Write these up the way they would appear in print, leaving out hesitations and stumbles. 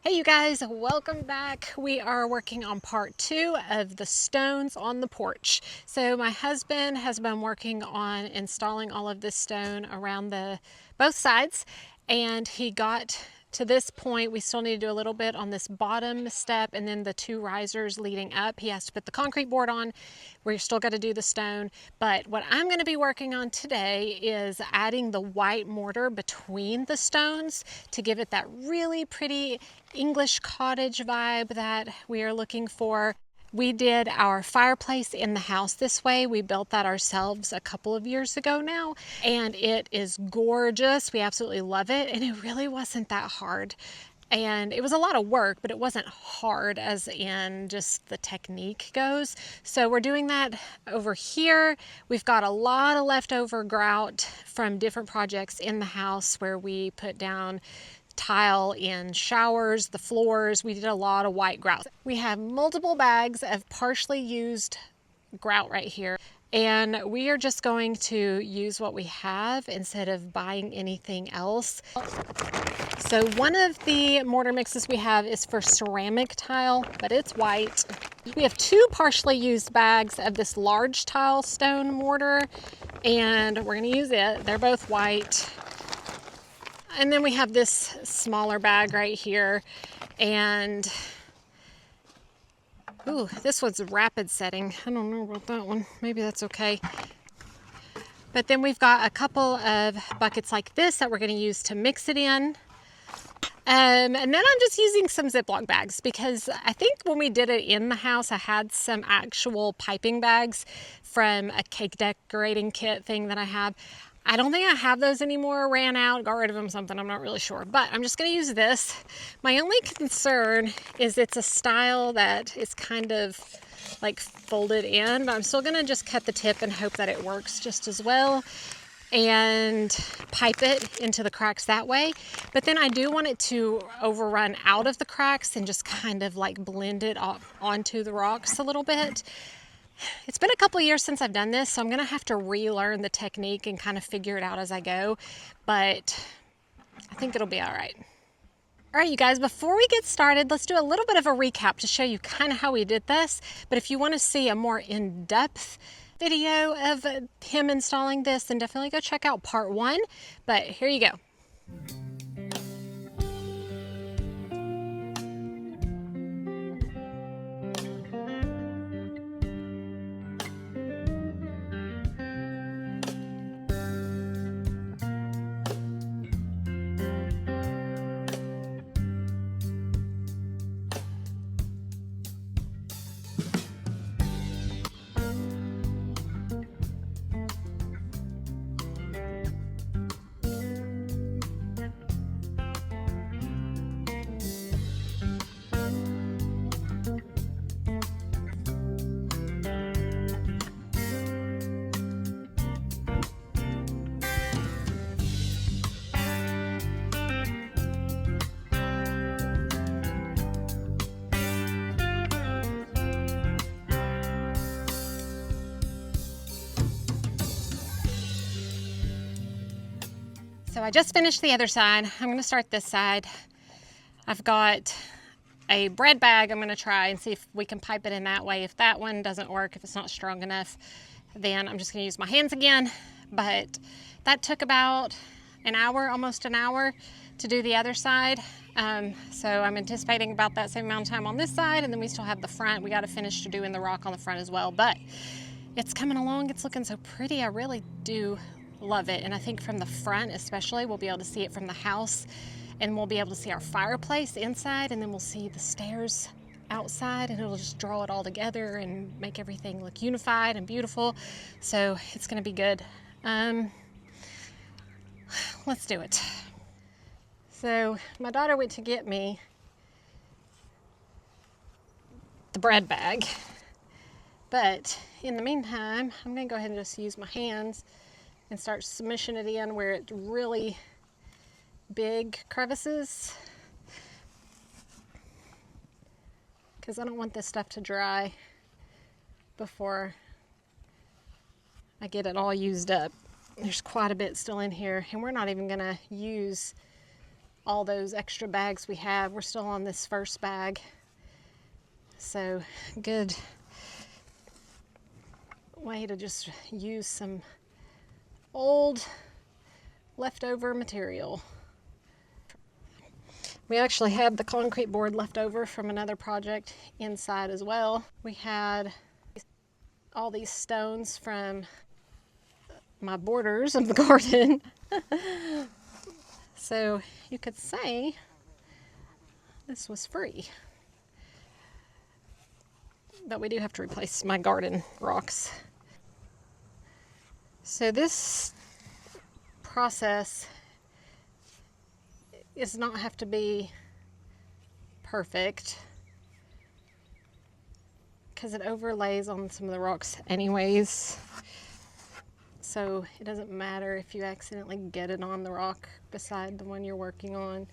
Hey you guys, welcome back. We are working on part 2 of the stones on the porch. So my husband has been working on installing all of this stone around both sides, and he got to this point. We still need to do a little bit on this bottom step and then the 2 risers leading up. He has to put the concrete board on. We're still got to do the stone, but what I'm going to be working on today is adding the white mortar between the stones to give it that really pretty English cottage vibe that we are looking for. We did our fireplace in the house this way. We built that ourselves a couple of years ago now, and it is gorgeous. We absolutely love it, and it really wasn't that hard. And it was a lot of work, but it wasn't hard as in just the technique goes. So we're doing that over here. We've got a lot of leftover grout from different projects in the house where we put down tile in showers, the floors. We did a lot of white grout. We have multiple bags of partially used grout right here, and we are just going to use what we have instead of buying anything else. So one of the mortar mixes we have is for ceramic tile, but it's white. We have 2 partially used bags of this large tile stone mortar, and we're going to use it. They're both white. And then we have this smaller bag right here, and ooh, this one's rapid setting. I don't know about that one. Maybe that's okay. But then we've got a couple of buckets like this that we're going to use to mix it in. And then I'm just using some Ziploc bags because I think when we did it in the house, I had some actual piping bags from a cake decorating kit thing that I have. I don't think I have those anymore, ran out, got rid of them, something, I'm not really sure. But I'm just gonna use this. My only concern is it's a style that is kind of like folded in, but I'm still gonna just cut the tip and hope that it works just as well and pipe it into the cracks that way. But then I do want it to overrun out of the cracks and just kind of like blend it onto the rocks a little bit. It's been a couple years since I've done this, so I'm gonna have to relearn the technique and kind of figure it out as I go, but I think it'll be all right. All right, you guys, before we get started, let's do a little bit of a recap to show you kind of how we did this. But if you want to see a more in-depth video of him installing this, then definitely go check out part 1. But here you go. So I just finished the other side. I'm going to start this side. I've got a bread bag I'm going to try and see if we can pipe it in that way. If that one doesn't work, if it's not strong enough, then I'm just going to use my hands again. But that took about an hour, almost an hour to do the other side. So I'm anticipating about that same amount of time on this side, and then we still have the front. We got to finish doing the rock on the front as well, but it's coming along. It's looking so pretty. I really do love it, and I think from the front especially, we'll be able to see it from the house, and we'll be able to see our fireplace inside, and then we'll see the stairs outside, and it'll just draw it all together and make everything look unified and beautiful. So it's gonna be good. Let's do it. So my daughter went to get me the bread bag, but in the meantime, I'm gonna go ahead and just use my hands and start smushing it in where it's really big crevices, because I don't want this stuff to dry before I get it all used up. There's quite a bit still in here, and we're not even gonna use all those extra bags we have. We're still on this first bag. So good way to just use some old leftover material. We actually had the concrete board left over from another project inside as well. We had all these stones from my borders of the garden. So you could say this was free. But we do have to replace my garden rocks. So this process does not have to be perfect because it overlays on some of the rocks anyways. So it doesn't matter if you accidentally get it on the rock beside the one you're working on.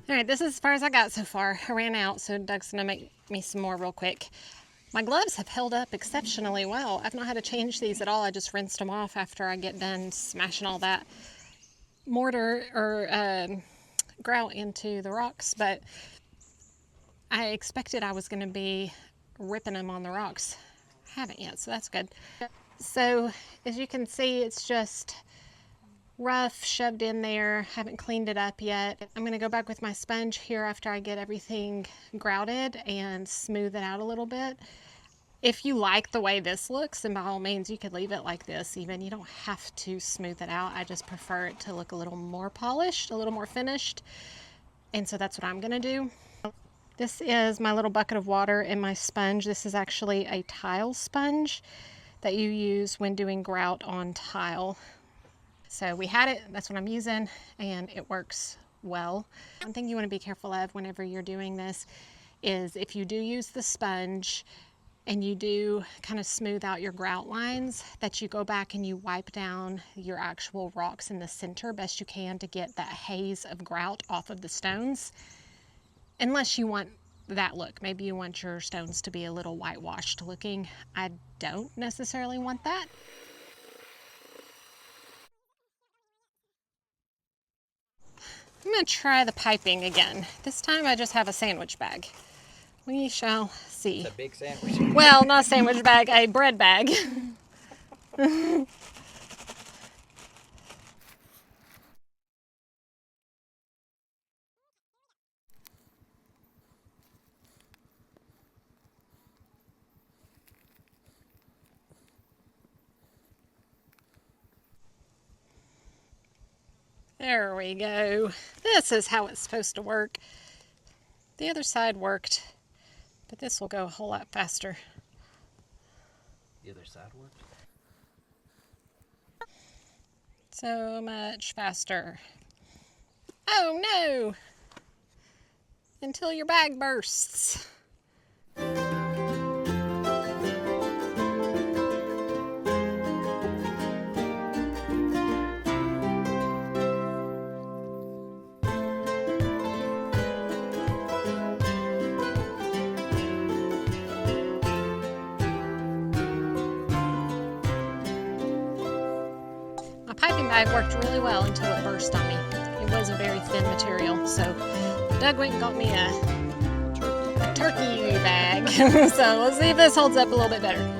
All right, this is as far as I got so far. I ran out, so Doug's gonna make me some more real quick. My gloves have held up exceptionally well. I've not had to change these at all. I just rinsed them off after I get done smashing all that mortar or grout into the rocks, but I expected I was gonna be ripping them on the rocks. I haven't yet, so that's good. So as you can see, it's just rough, shoved in there. Haven't cleaned it up yet. I'm gonna go back with my sponge here after I get everything grouted and smooth it out a little bit. If you like the way this looks, then by all means you could leave it like this even. You don't have to smooth it out. I just prefer it to look a little more polished, a little more finished. And so that's what I'm gonna do. This is my little bucket of water and my sponge. This is actually a tile sponge that you use when doing grout on tile. So we had it, that's what I'm using, and it works well. One thing you want to be careful of whenever you're doing this is if you do use the sponge and you do kind of smooth out your grout lines, that you go back and you wipe down your actual rocks in the center best you can to get that haze of grout off of the stones. Unless you want that look. Maybe you want your stones to be a little whitewashed looking. I don't necessarily want that. I'm going to try the piping again. This time I just have a sandwich bag. We shall see. It's a big sandwich. Well, not a sandwich bag, a bread bag. There we go. This is how it's supposed to work. The other side worked, but this will go a whole lot faster. The other side worked? So much faster. Oh no! Until your bag bursts. Bag worked really well until it burst on me. It was a very thin material, so Doug went and got me a turkey bag. So let's see if this holds up a little bit better.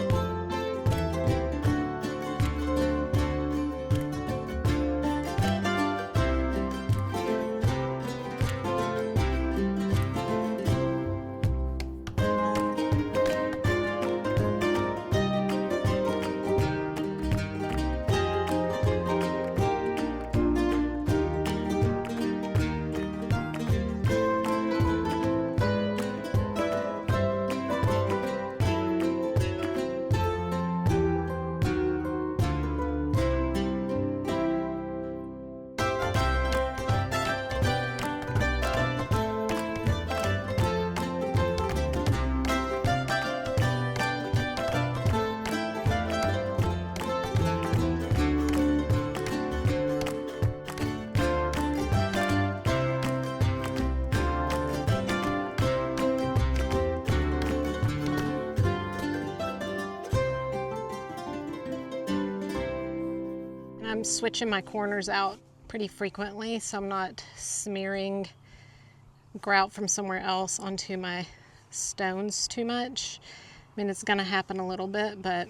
I'm switching my corners out pretty frequently, so I'm not smearing grout from somewhere else onto my stones too much. I mean, it's gonna happen a little bit, but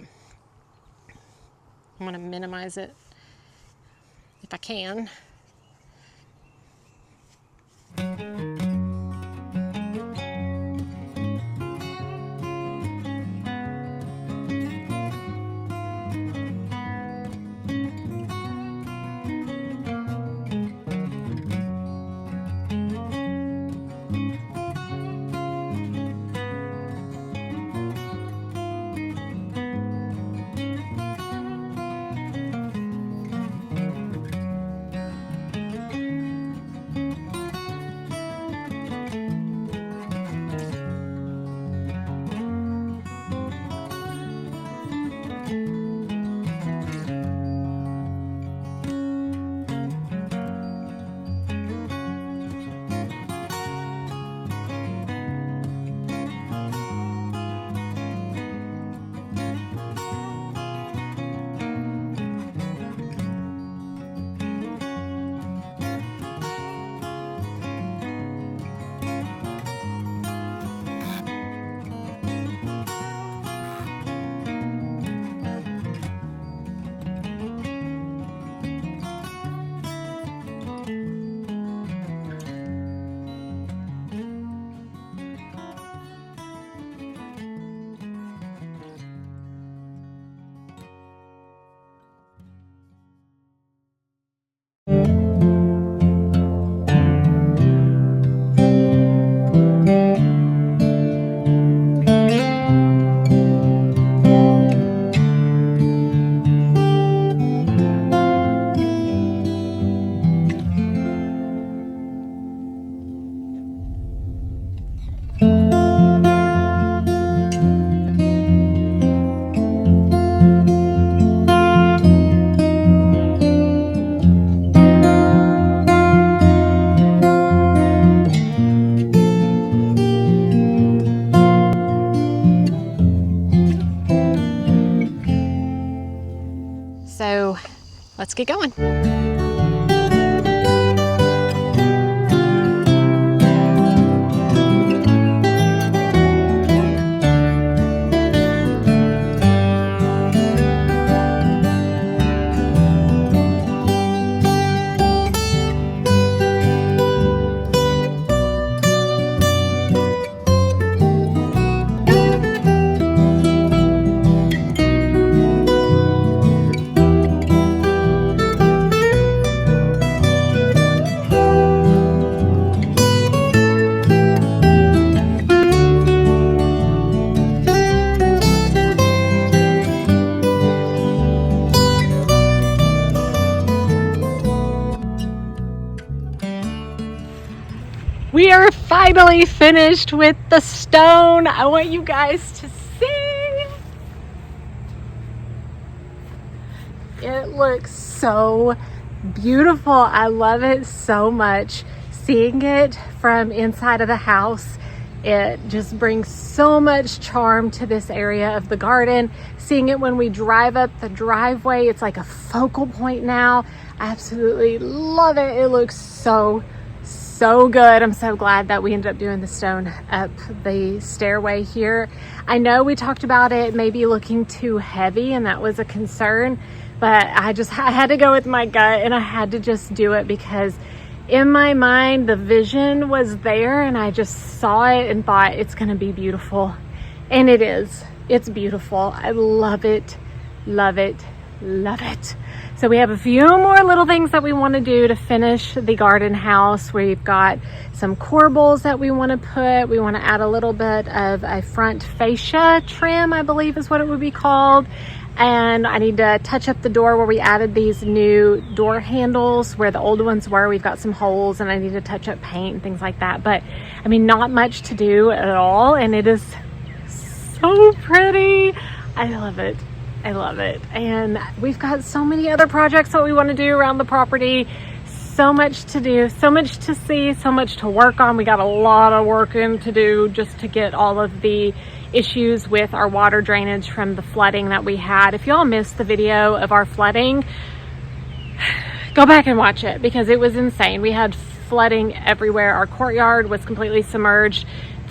I'm gonna minimize it if I can. So let's get going. We are finally finished with the stone. I want you guys to see. It looks so beautiful. I love it so much. Seeing it from inside of the house, it just brings so much charm to this area of the garden. Seeing it when we drive up the driveway, it's like a focal point now. I absolutely love it. It looks so good. I'm so glad that we ended up doing the stone up the stairway here. I know we talked about it maybe looking too heavy, and that was a concern, but I had to go with my gut, and I had to just do it because in my mind the vision was there, and I just saw it and thought it's going to be beautiful. And it is. It's beautiful. I love it, love it, love it. So we have a few more little things that we want to do to finish the garden house. We've got some corbels that we want to put. We want to add a little bit of a front fascia trim, I believe is what it would be called. And I need to touch up the door where we added these new door handles where the old ones were. We've got some holes, and I need to touch up paint and things like that. But I mean, not much to do at all. And it is so pretty. I love it. I love it. And we've got so many other projects that we want to do around the property. So much to do, so much to see, so much to work on. We got a lot of work to do just to get all of the issues with our water drainage from the flooding that we had. If y'all missed the video of our flooding, Go back and watch it because it was insane. We had flooding everywhere. Our courtyard was completely submerged.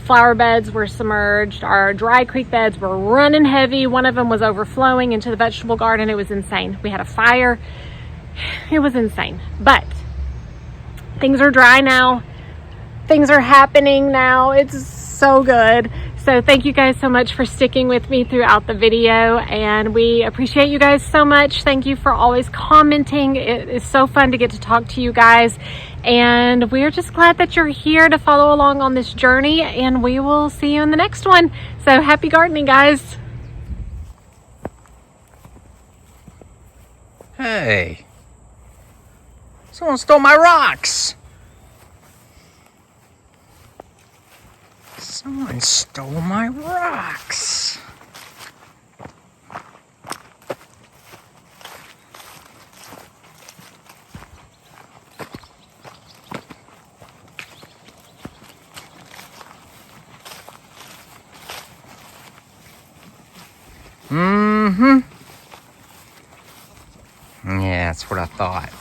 Flower beds were submerged. Our dry creek beds were running heavy. One of them was overflowing into the vegetable garden. It was insane. We had a fire. It was insane. But things are dry now. Things are happening now. It's so good. So thank you guys so much for sticking with me throughout the video, and we appreciate you guys so much. Thank you for always commenting. It is so fun to get to talk to you guys, and we're just glad that you're here to follow along on this journey, and we will see you in the next one. So happy gardening, guys. Hey, someone stole my rocks. Someone stole my rocks. Yeah, that's what I thought.